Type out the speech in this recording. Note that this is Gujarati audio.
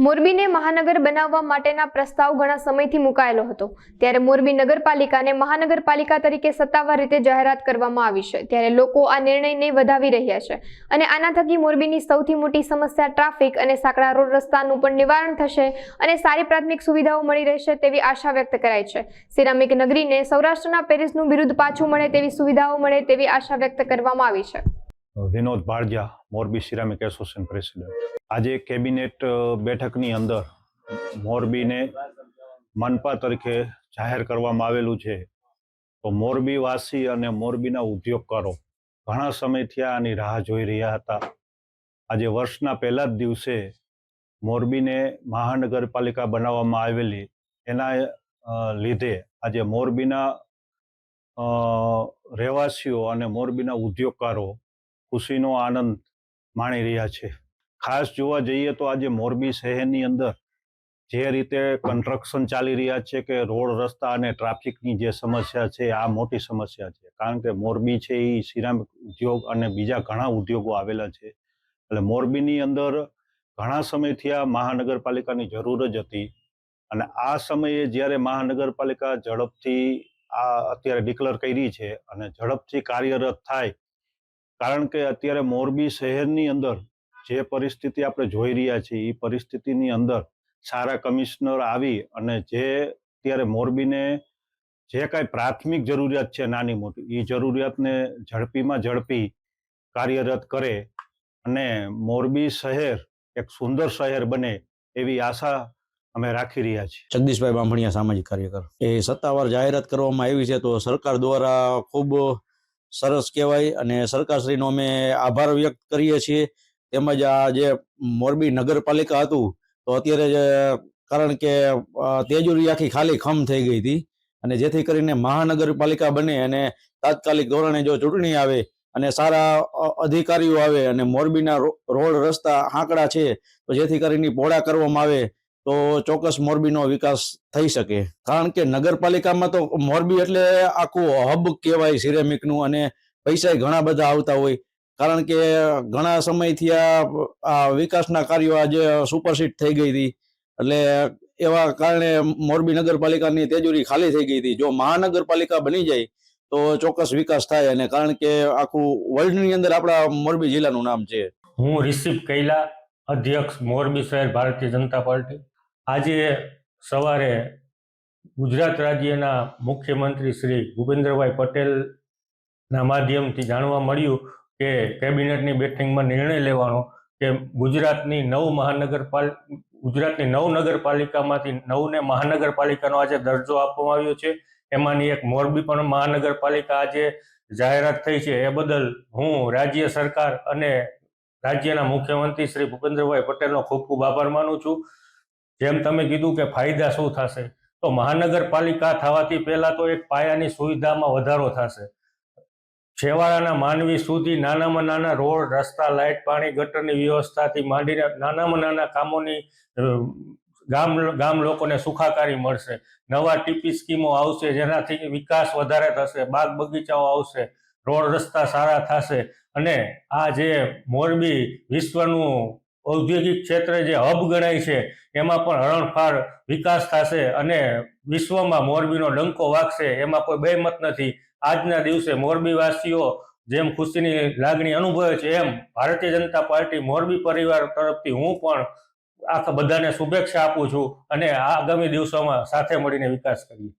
મોરબીને મહાનગર બનાવવા માટેના પ્રસ્તાવ ઘણા સમયથી મુકાયેલો હતો, ત્યારે મોરબી નગરપાલિકાને મહાનગરપાલિકા તરીકે સત્તાવાર રીતે જાહેરાત કરવામાં આવી છે। ત્યારે લોકો આ નિર્ણયને વધાવી રહ્યા છે અને આના થકી મોરબીની સૌથી મોટી સમસ્યા ટ્રાફિક અને સાંકડા રોડ રસ્તાનું પણ નિવારણ થશે અને સારી પ્રાથમિક સુવિધાઓ મળી રહેશે તેવી આશા વ્યક્ત કરાઈ છે। સિરામિક નગરીને સૌરાષ્ટ્રના પેરિસનું બિરુદ પાછું મળે તેવી સુવિધાઓ મળે તેવી આશા વ્યક્ત કરવામાં આવી છે। Vinod Bhalja, Morbi ceramic association president. આજે કેબિનેટ બેઠકની અંદર મોરબીને મનપા તરીકે જાહેર કરવામાં આવેલું છે, તો મોરબીવાસી અને મોરબીના ઉદ્યોગકારો ઘણા સમયથી આની રાહ જોઈ રહ્યા હતા। આજે વર્ષના પહેલા જ દિવસે મોરબીને મહાનગરપાલિકા બનાવવામાં આવેલી એના લીધે આજે મોરબીના રહેવાસીઓ અને મોરબીના ઉદ્યોગકારો ખુશીનો આનંદ માણી રહ્યા છે। ખાસ જોવા જઈએ તો આજે મોરબી શહેરની અંદર જે રીતે કન્સ્ટ્રક્શન ચાલી રહ્યા છે કે રોડ રસ્તા અને ટ્રાફિકની જે સમસ્યા છે આ મોટી સમસ્યા છે, કારણ કે મોરબી છે એ સિરામિક ઉદ્યોગ અને બીજા ઘણા ઉદ્યોગો આવેલા છે। એટલે મોરબીની અંદર ઘણા સમયથી આ મહાનગરપાલિકાની જરૂર જ હતી અને આ સમયે જ્યારે મહાનગરપાલિકા ઝડપથી આ અત્યારે ડિક્લેર કરી છે અને ઝડપથી કાર્યરત થાય, કારણ કે અત્યારે મોરબી શહેરની અંદર જે પરિસ્થિતિ આપણે જોઈ રહ્યા છીએ એ પરિસ્થિતિની અંદર સારા કમિશનર આવી અને જે અત્યારે મોરબીને જે કાંઈ પ્રાથમિક જરૂરિયાત છે નાની મોટી એ જરૂરિયાતને ઝડપીમાં ઝડપી કાર્યરત કરે અને મોરબી શહેર એક સુંદર શહેર બને એવી આશા અમે રાખી રહ્યા છીએ। જગદીશભાઈ બામણિયા, સામાજિક કાર્યકર। એ સત્તાવાર જાહેરાત કરવામાં આવી છે તો સરકાર દ્વારા ખૂબ સરસ કહેવાય અને સરકારશ્રીનો અમે આભાર વ્યક્ત કરીએ છીએ। તેમજ આ જે મોરબી નગરપાલિકા હતું તો અત્યારે કારણ કે તેજુરી આખી ખાલી ખમ થઈ ગઈ હતી અને જેથી કરીને મહાનગરપાલિકા બને અને તાત્કાલિક ધોરણે જો ચૂંટણી આવે અને સારા અધિકારીઓ આવે અને મોરબીના રોડ રસ્તા આંકડા છે તો જેથી કરીને પહોળા કરવામાં આવે તો ચોક્કસ મોરબીનો વિકાસ થઈ શકે। કારણ કે નગરપાલિકામાં તો મોરબી એટલે આખું હબ કહેવાય સિરેમિકનું અને પૈસા ઘણા બધા આવતા હોય, કારણ કે ઘણા સમયથી આ વિકાસના કાર્યો આજે સુપરસીડ થઈ ગઈ હતી, એટલે એવા કારણે મોરબી નગરપાલિકાની તેજુરી ખાલી થઈ ગઈ હતી। જો મહાનગરપાલિકા બની જાય તો ચોક્કસ વિકાસ થાય અને કારણ કે આખું વર્લ્ડની અંદર આપણા મોરબી જિલ્લાનું નામ છે। હું રિષિભ કૈલા, અધ્યક્ષ મોરબી શહેર ભારતીય જનતા પાર્ટી। આજે સવારે ગુજરાત રાજ્યના મુખ્યમંત્રી શ્રી ભૂપેન્દ્રભાઈ પટેલના માધ્યમથી જાણવા મળ્યું કે કેબિનેટની બેઠકમાં નિર્ણય લેવાનો કે ગુજરાતની 9 નગરપાલિકામાંથી 9ને મહાનગરપાલિકાનો આજે દરજ્જો આપવામાં આવ્યો છે। એમાંની એક મોરબી પણ મહાનગરપાલિકા આજે જાહેરાત થઈ છે। એ બદલ હું રાજ્ય સરકાર અને રાજ્યના મુખ્યમંત્રી શ્રી ભૂપેન્દ્રભાઈ પટેલનો ખૂબ ખૂબ આભાર માનું છું। જેમ તમે કીધું કે ફાયદા શું થશે, તો મહાનગરપાલિકા થવાથી પહેલા તો એક પાયાની સુવિધામાં વધારો થશે। છેવાડાના માનવી સુધી નાનામાં નાના રોડ રસ્તા, લાઇટ, પાણી, ગટરની વ્યવસ્થાથી માંડીને નાનામાં નાના કામોની ગામ લોકોને સુખાકારી મળશે। નવા ટીપી સ્કીમો આવશે જેનાથી વિકાસ વધારે થશે, બાગ બગીચાઓ આવશે, રોડ રસ્તા સારા થશે અને આ જે મોરબી વિશ્વનું ઔદ્યોગિક ક્ષેત્રે જે હબ ગણાય છે એમાં પણ હરણફાળ વિકાસ થશે અને વિશ્વમાં મોરબીનો ડંકો વાગશે, એમાં કોઈ બેમત નથી। આજના દિવસે મોરબીવાસીઓ જેમ ખુશીની લાગણી અનુભવે છે એમ ભારતીય જનતા પાર્ટી મોરબી પરિવાર તરફથી હું પણ આખા બધાને શુભેચ્છા આપું છું અને આગામી દિવસોમાં સાથે મળીને વિકાસ કરીએ।